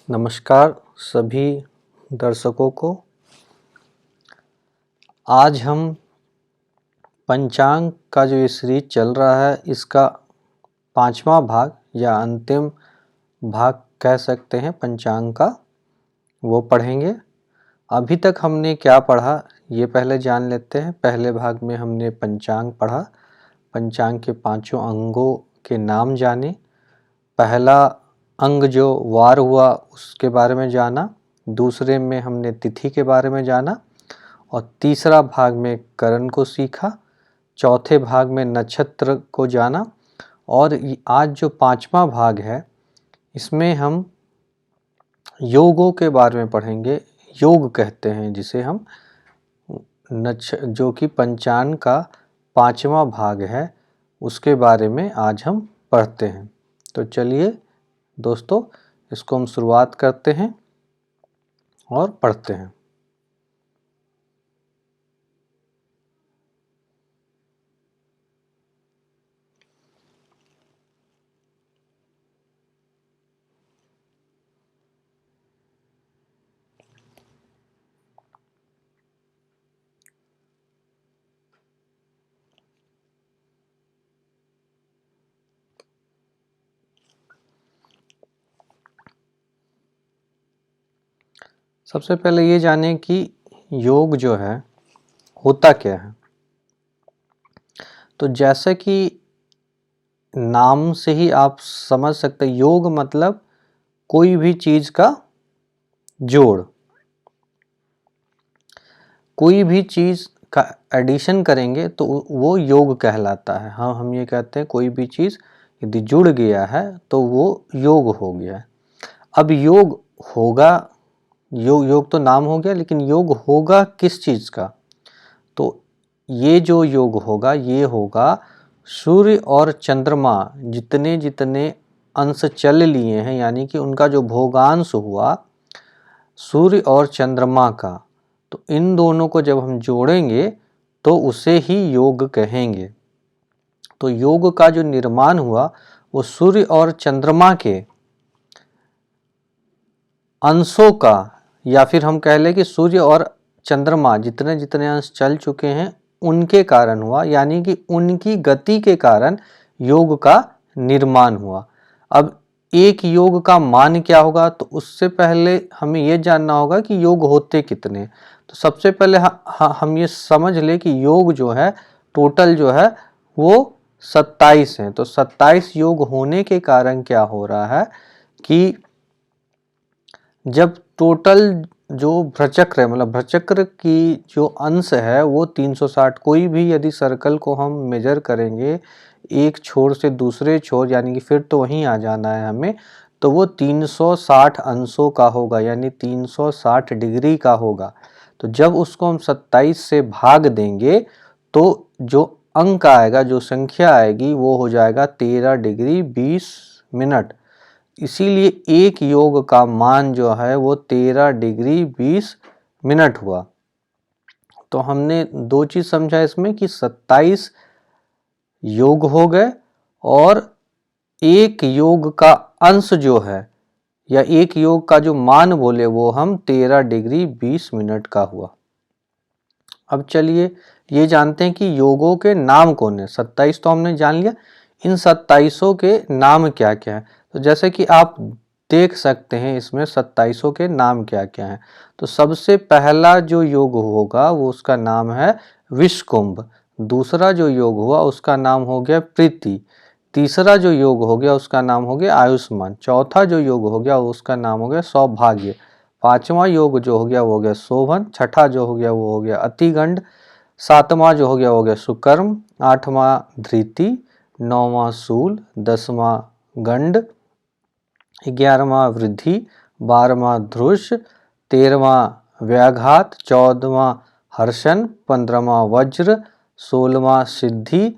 नमस्कार सभी दर्शकों को। आज हम पंचांग का जो ये सीरीज चल रहा है इसका 5वां भाग या अंतिम भाग कह सकते हैं पंचांग का, वो पढ़ेंगे। अभी तक हमने क्या पढ़ा ये पहले जान लेते हैं। पहले भाग में हमने पंचांग पढ़ा, पंचांग के 5 अंगों के नाम जाने। पहला अंग जो वार हुआ उसके बारे में जाना, दूसरे में हमने तिथि के बारे में जाना और तीसरा भाग में करण को सीखा, चौथे भाग में नक्षत्र को जाना और आज जो 5वां भाग है इसमें हम योगों के बारे में पढ़ेंगे। योग कहते हैं जिसे हम, जो कि पंचांग का 5वां भाग है उसके बारे में आज हम पढ़ते हैं। तो चलिए दोस्तों इसको हम शुरुआत करते हैं और पढ़ते हैं। सबसे पहले ये जानें कि योग जो है होता क्या है। तो जैसे कि नाम से ही आप समझ सकते हैं, योग मतलब कोई भी चीज का जोड़, कोई भी चीज का एडिशन करेंगे तो वो योग कहलाता है। हाँ, हम ये कहते हैं कोई भी चीज यदि जुड़ गया है तो वो योग हो गया है। अब योग होगा, योग तो नाम हो गया, लेकिन योग होगा किस चीज का? तो ये जो योग होगा ये होगा सूर्य और चंद्रमा जितने जितने अंश चल लिए हैं, यानी कि उनका जो भोगांश हुआ सूर्य और चंद्रमा का, तो इन दोनों को जब हम जोड़ेंगे तो उसे ही योग कहेंगे। तो योग का जो निर्माण हुआ वो सूर्य और चंद्रमा के अंशों का, या फिर हम कह लें कि सूर्य और चंद्रमा जितने जितने अंश चल चुके हैं उनके कारण हुआ, यानी कि उनकी गति के कारण योग का निर्माण हुआ। अब एक योग का मान क्या होगा, तो उससे पहले हमें यह जानना होगा कि योग होते कितने। तो सबसे पहले हम ये समझ ले कि योग जो है टोटल जो है वो 27 है। तो 27 योग होने के कारण क्या हो रहा है कि जब टोटल जो भ्रचक्र है, मतलब भ्रचक्र की जो अंश है वो 360, कोई भी यदि सर्कल को हम मेजर करेंगे एक छोर से दूसरे छोर, यानी कि फिर तो वहीं आ जाना है हमें, तो वो 360 अंशों का होगा, यानी 360 डिग्री का होगा। तो जब उसको हम 27 से भाग देंगे तो जो अंक आएगा, जो संख्या आएगी वो हो जाएगा 13 डिग्री 20 मिनट। इसीलिए एक योग का मान जो है वो 13 डिग्री 20 मिनट हुआ। तो हमने दो चीज समझा इसमें कि 27 योग हो गए और एक योग का अंश जो है या एक योग का जो मान बोले वो हम 13 डिग्री 20 मिनट का हुआ। अब चलिए ये जानते हैं कि योगों के नाम कौन है। 27 तो हमने जान लिया, इन 27 के नाम क्या क्या है। तो जैसे कि आप देख सकते हैं इसमें 27 के नाम क्या क्या हैं। तो सबसे पहला जो योग होगा वो उसका नाम है विषकुंभ। दूसरा जो योग हुआ उसका नाम हो गया प्रीति। तीसरा जो योग हो गया उसका नाम हो गया आयुष्मान। चौथा जो योग हो गया उसका नाम हो गया सौभाग्य। पांचवा योग जो हो गया वो हो गया शोभन। छठा जो हो गया वो हो गया अतिगंड। सातवां जो हो गया सुकर्म। आठवां धृति। नौवां शूल। 10वां गंड। 11वां वृद्धि। 12वां धृष। 13वां व्याघात। 14वां हर्षण। 15वां वज्र। 16वां सिद्धि।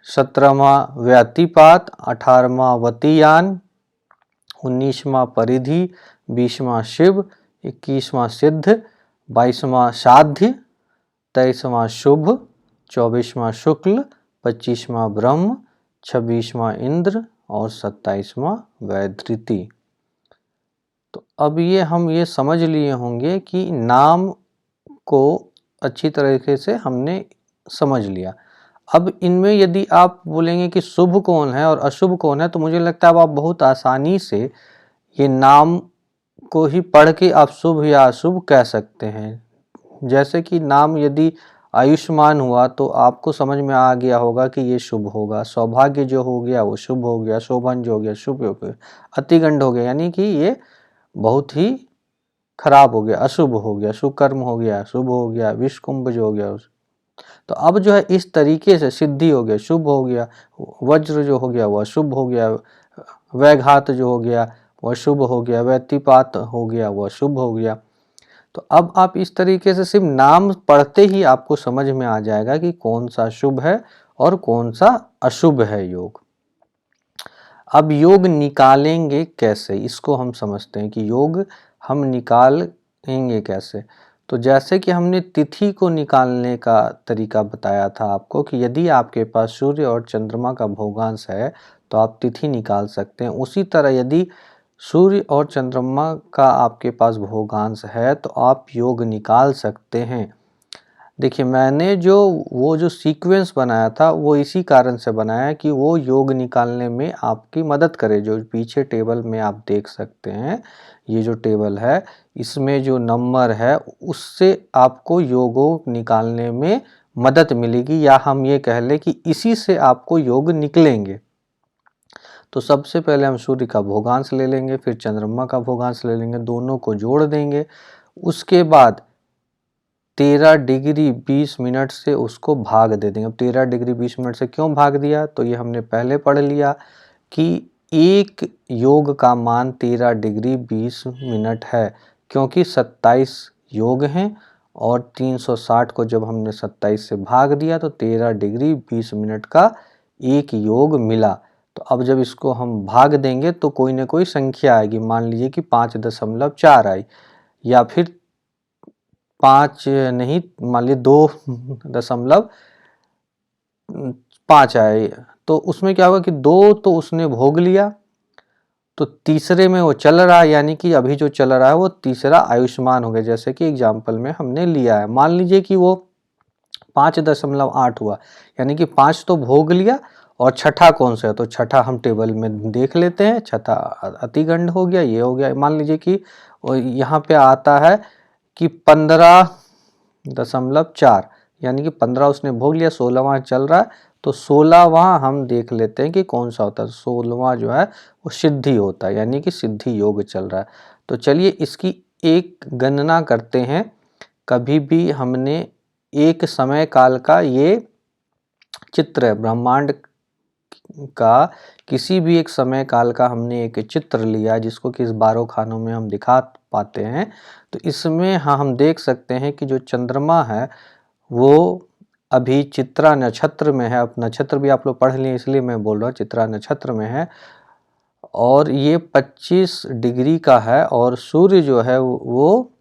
17वां व्यातिपात। 18वां वतीयान। 19वां परिधि। 20वां शिव। 21वां सिद्ध। 22वां साध्य। 23वां शुभ। 24वां शुक्ल। 25वां ब्रह्म। 26वां इंद्र और 27वां वैधृति। तो अब ये हम ये समझ लिए होंगे कि नाम को अच्छी तरीके से हमने समझ लिया। अब इनमें यदि आप बोलेंगे कि शुभ कौन है और अशुभ कौन है, तो मुझे लगता है अब आप बहुत आसानी से ये नाम को ही पढ़ के आप शुभ या अशुभ कह सकते हैं। जैसे कि नाम यदि आयुष्मान हुआ तो आपको समझ में आ गया होगा कि ये शुभ होगा। सौभाग्य जो हो गया वो शुभ हो गया, शोभन जो हो गया शुभ हो गया, अतिगंड हो गया यानी कि ये बहुत ही खराब हो गया, अशुभ हो गया, सुकर्म हो गया, शुभ हो गया, विषकुंभ जो हो गया। तो अब जो है इस तरीके से सिद्धि हो गया, शुभ हो गया, वज्र जो हो गया वह शुभ हो गया, वैघात जो हो गया वह शुभ हो गया, व्यतिपात हो गया वह शुभ हो गया। तो अब आप इस तरीके से सिर्फ नाम पढ़ते ही आपको समझ में आ जाएगा कि कौन सा शुभ है और कौन सा अशुभ है योग। अब योग निकालेंगे कैसे, इसको हम समझते हैं कि योग हम निकालेंगे कैसे। तो जैसे कि हमने तिथि को निकालने का तरीका बताया था आपको कि यदि आपके पास सूर्य और चंद्रमा का भोगांश है तो आप तिथि निकाल सकते हैं। उसी तरह यदि सूर्य और चंद्रमा का आपके पास भोगांश है तो आप योग निकाल सकते हैं। देखिए मैंने वो जो सीक्वेंस बनाया था वो इसी कारण से बनाया कि वो योग निकालने में आपकी मदद करे। जो पीछे टेबल में आप देख सकते हैं, ये जो टेबल है इसमें जो नंबर है उससे आपको योगों निकालने में मदद मिलेगी, या हम ये कह लें कि इसी से आपको योग निकलेंगे। तो सबसे पहले हम सूर्य का भोगांश ले लेंगे, फिर चंद्रमा का भोगांश ले लेंगे, दोनों को जोड़ देंगे। उसके बाद 13 डिग्री 20 मिनट से उसको भाग दे देंगे। अब 13 डिग्री 20 मिनट से क्यों भाग दिया, तो ये हमने पहले पढ़ लिया कि एक योग का मान 13 डिग्री 20 मिनट है, क्योंकि 27 योग हैं और 360 को जब हमने 27 से भाग दिया तो 13 डिग्री 20 मिनट का एक योग मिला। तो अब जब इसको हम भाग देंगे तो कोई ना कोई संख्या आएगी, मान लीजिए कि 5.4 आई, या फिर 5 नहीं, मान लीजिए 2.5 आए। तो उसमें क्या होगा कि 2 तो उसने भोग लिया, तो तीसरे में वो चल रहा है, यानी कि अभी जो चल रहा है वो तीसरा आयुष्मान हो गया। जैसे कि एग्जाम्पल में हमने लिया है, मान लीजिए कि वो 5.8 हुआ, यानी कि 5 तो भोग लिया और छठा कौन सा है, तो छठा हम टेबल में देख लेते हैं। छठा अतिगंड हो गया, ये हो गया। मान लीजिए कि यहाँ पे आता है कि 15.4, यानी कि 15 उसने भोग लिया, 16वां चल रहा है, तो 16वां हम देख लेते हैं कि कौन सा होता है। 16वां जो है वो सिद्धि होता है, यानी कि सिद्धि योग चल रहा है। तो चलिए इसकी एक गणना करते हैं। कभी भी हमने एक समय काल का ये चित्र है, ब्रह्मांड का किसी भी एक समय काल का हमने एक चित्र लिया जिसको कि इस 12 खानों में हम दिखा पाते हैं। तो इसमें हाँ हम देख सकते हैं कि जो चंद्रमा है वो अभी चित्रा नक्षत्र में है। अब नक्षत्र भी आप लोग पढ़ लिए इसलिए मैं बोल रहा हूँ, चित्रा नक्षत्र में है और ये 25 डिग्री का है, और सूर्य जो है वो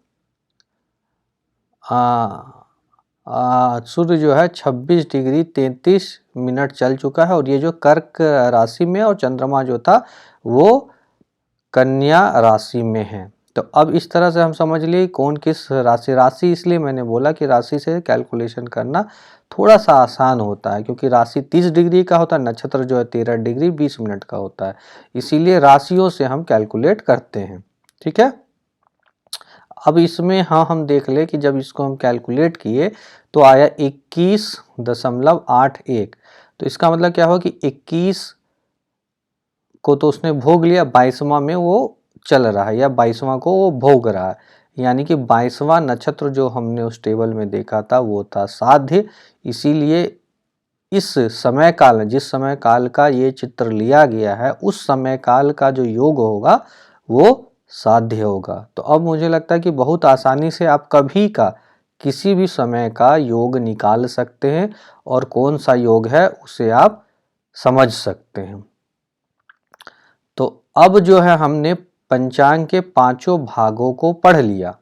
सूर्य जो है 26 डिग्री 33 मिनट चल चुका है, और ये जो कर्क राशि में, और चंद्रमा जो था वो कन्या राशि में है। तो अब इस तरह से हम समझ लिए कौन किस राशि इसलिए मैंने बोला कि राशि से कैलकुलेशन करना थोड़ा सा आसान होता है, क्योंकि राशि 30 डिग्री का होता है, नक्षत्र जो है 13 डिग्री 20 मिनट का होता है, इसीलिए राशियों से हम कैलकुलेट करते हैं। ठीक है, अब इसमें हाँ हम देख ले कि जब इसको हम कैलकुलेट किए तो आया 21.81। तो इसका मतलब क्या हुआ कि 21 को तो उसने भोग लिया, 22वां में वो चल रहा है, या 22वां को वो भोग रहा है, यानी कि 22वां नक्षत्र जो हमने उस टेबल में देखा था वो था साध्य। इसीलिए इस समय काल, जिस समय काल का ये चित्र लिया गया है, उस समय काल का जो योग होगा वो साध्य होगा। तो अब मुझे लगता है कि बहुत आसानी से आप कभी का किसी भी समय का योग निकाल सकते हैं, और कौन सा योग है उसे आप समझ सकते हैं। तो अब जो है हमने पंचांग के पांचों भागों को पढ़ लिया।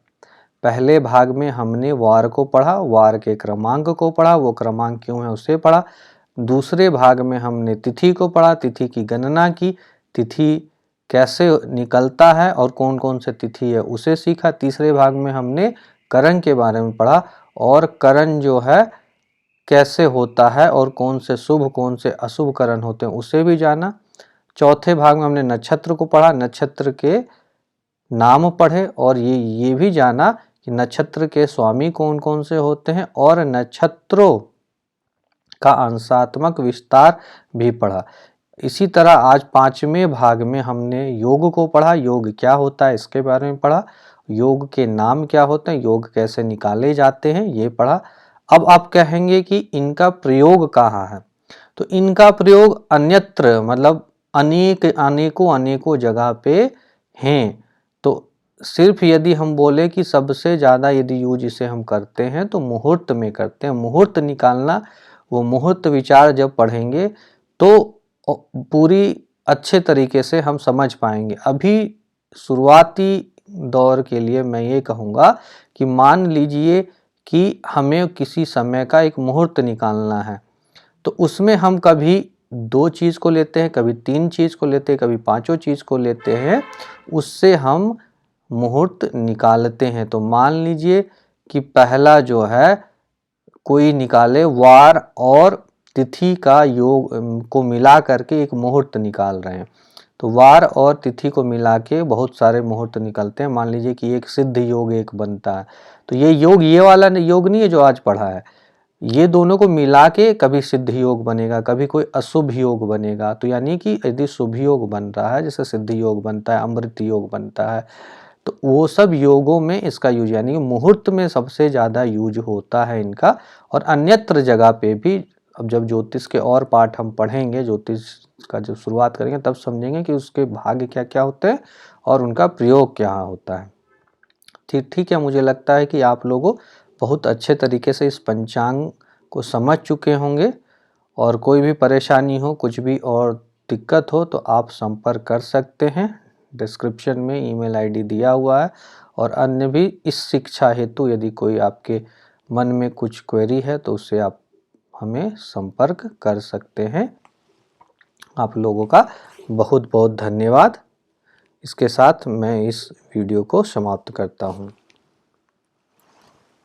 पहले भाग में हमने वार को पढ़ा, वार के क्रमांक को पढ़ा, वो क्रमांक क्यों है उसे पढ़ा। दूसरे भाग में हमने तिथि को पढ़ा, तिथि की गणना की, तिथि कैसे निकलता है और कौन कौन से तिथि है उसे सीखा। तीसरे भाग में हमने करण के बारे में पढ़ा और करण जो है कैसे होता है और कौन से शुभ कौन से अशुभ करण होते हैं उसे भी जाना। चौथे भाग में हमने नक्षत्र को पढ़ा, नक्षत्र के नाम पढ़े और ये भी जाना कि नक्षत्र के स्वामी कौन कौन से होते हैं और नक्षत्रों का अंशात्मक विस्तार भी पढ़ा। इसी तरह आज पांचवें भाग में हमने योग को पढ़ा, योग क्या होता है इसके बारे में पढ़ा, योग के नाम क्या होते हैं, योग कैसे निकाले जाते हैं ये पढ़ा। अब आप कहेंगे कि इनका प्रयोग कहाँ है, तो इनका प्रयोग अन्यत्र मतलब अनेकों जगह पे हैं। तो सिर्फ यदि हम बोले कि सबसे ज़्यादा यदि यूज इसे हम करते हैं तो मुहूर्त में करते हैं। मुहूर्त निकालना, वो मुहूर्त विचार जब पढ़ेंगे तो पूरी अच्छे तरीके से हम समझ पाएंगे। अभी शुरुआती दौर के लिए मैं ये कहूँगा कि मान लीजिए कि हमें किसी समय का एक मुहूर्त निकालना है, तो उसमें हम कभी 2 चीज़ को लेते हैं, कभी 3 चीज़ को लेते हैं, कभी 5 चीज़ को लेते हैं, उससे हम मुहूर्त निकालते हैं। तो मान लीजिए कि पहला जो है कोई निकाले वार और तिथि का योग को मिला करके एक मुहूर्त निकाल रहे हैं, तो वार और तिथि को मिला के बहुत सारे मुहूर्त निकलते हैं। मान लीजिए कि एक सिद्ध योग एक बनता है, तो ये योग ये वाला योग नहीं है जो आज पढ़ा है, ये दोनों को मिला के कभी सिद्ध योग बनेगा, कभी कोई अशुभ योग बनेगा। तो यानी कि यदि शुभ योग बन रहा है, जैसे सिद्ध योग बनता है, अमृत योग बनता है, तो वो सब योगों में इसका यूज, यानी कि मुहूर्त में सबसे ज़्यादा यूज होता है इनका। और अन्यत्र जगह पे भी, अब जब ज्योतिष के और पाठ हम पढ़ेंगे, ज्योतिष का जब शुरुआत करेंगे तब समझेंगे कि उसके भाग क्या क्या होते हैं और उनका प्रयोग क्या होता है। ठीक है, मुझे लगता है कि आप लोगों बहुत अच्छे तरीके से इस पंचांग को समझ चुके होंगे, और कोई भी परेशानी हो, कुछ भी और दिक्कत हो तो आप संपर्क कर सकते हैं। डिस्क्रिप्शन में ईमेल आईडी दिया हुआ है, और अन्य भी इस शिक्षा हेतु यदि कोई आपके मन में कुछ क्वेरी है तो उससे आप हमें संपर्क कर सकते हैं। आप लोगों का बहुत बहुत धन्यवाद। इसके साथ मैं इस वीडियो को समाप्त करता हूँ।